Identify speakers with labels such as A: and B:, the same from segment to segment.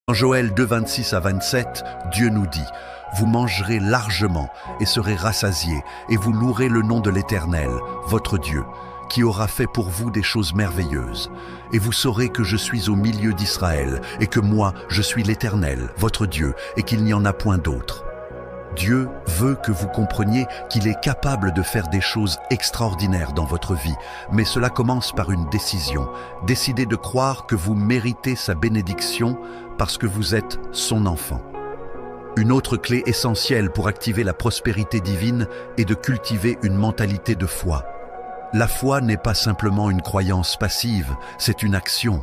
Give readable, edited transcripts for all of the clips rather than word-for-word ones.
A: Dans Joël 2, 26 à 27, Dieu nous dit « Vous mangerez largement et serez rassasiés, et vous louerez le nom de l'Éternel, votre Dieu, qui aura fait pour vous des choses merveilleuses. Et vous saurez que je suis au milieu d'Israël, et que moi, je suis l'Éternel, votre Dieu, et qu'il n'y en a point d'autre. » Dieu veut que vous compreniez qu'il est capable de faire des choses extraordinaires dans votre vie, mais cela commence par une décision. Décidez de croire que vous méritez sa bénédiction parce que vous êtes son enfant. Une autre clé essentielle pour activer la prospérité divine est de cultiver une mentalité de foi. La foi n'est pas simplement une croyance passive, c'est une action.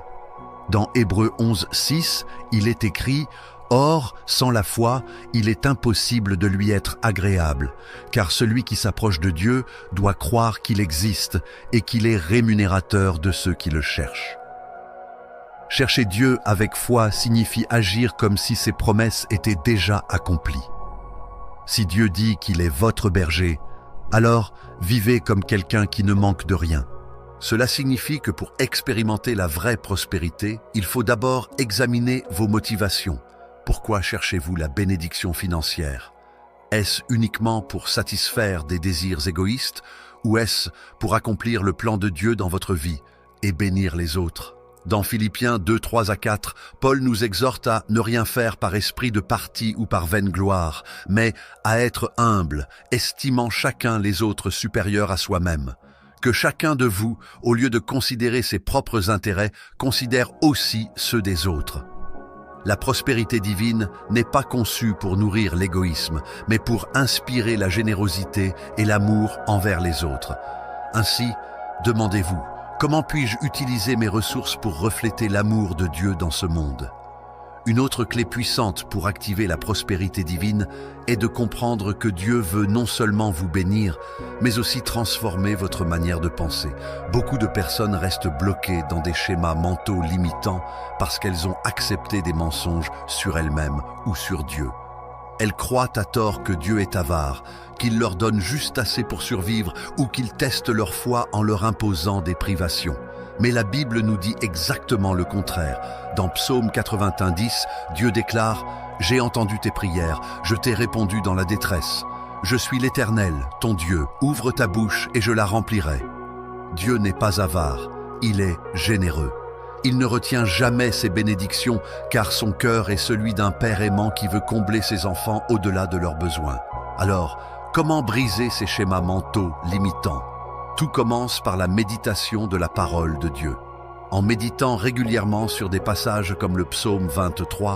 A: Dans Hébreux 11, 6, il est écrit « Or, sans la foi, il est impossible de lui être agréable, car celui qui s'approche de Dieu doit croire qu'il existe et qu'il est rémunérateur de ceux qui le cherchent. » Chercher Dieu avec foi signifie agir comme si ses promesses étaient déjà accomplies. Si Dieu dit qu'il est votre berger, alors vivez comme quelqu'un qui ne manque de rien. Cela signifie que pour expérimenter la vraie prospérité, il faut d'abord examiner vos motivations. Pourquoi cherchez-vous la bénédiction financière? Est-ce uniquement pour satisfaire des désirs égoïstes ou est-ce pour accomplir le plan de Dieu dans votre vie et bénir les autres? Dans Philippiens 2, 3 à 4, Paul nous exhorte à ne rien faire par esprit de parti ou par vaine gloire, mais à être humble, estimant chacun les autres supérieurs à soi-même. Que chacun de vous, au lieu de considérer ses propres intérêts, considère aussi ceux des autres. La prospérité divine n'est pas conçue pour nourrir l'égoïsme, mais pour inspirer la générosité et l'amour envers les autres. Ainsi, demandez-vous, comment puis-je utiliser mes ressources pour refléter l'amour de Dieu dans ce monde? Une autre clé puissante pour activer la prospérité divine est de comprendre que Dieu veut non seulement vous bénir, mais aussi transformer votre manière de penser. Beaucoup de personnes restent bloquées dans des schémas mentaux limitants parce qu'elles ont accepté des mensonges sur elles-mêmes ou sur Dieu. Elles croient à tort que Dieu est avare, qu'il leur donne juste assez pour survivre ou qu'il teste leur foi en leur imposant des privations. Mais la Bible nous dit exactement le contraire. Dans Psaume 81, 10, Dieu déclare « J'ai entendu tes prières, je t'ai répondu dans la détresse. Je suis l'Éternel, ton Dieu, ouvre ta bouche et je la remplirai. » Dieu n'est pas avare, il est généreux. Il ne retient jamais ses bénédictions car son cœur est celui d'un père aimant qui veut combler ses enfants au-delà de leurs besoins. Alors, comment briser ces schémas mentaux limitants? Tout commence par la méditation de la parole de Dieu. En méditant régulièrement sur des passages comme le psaume 23,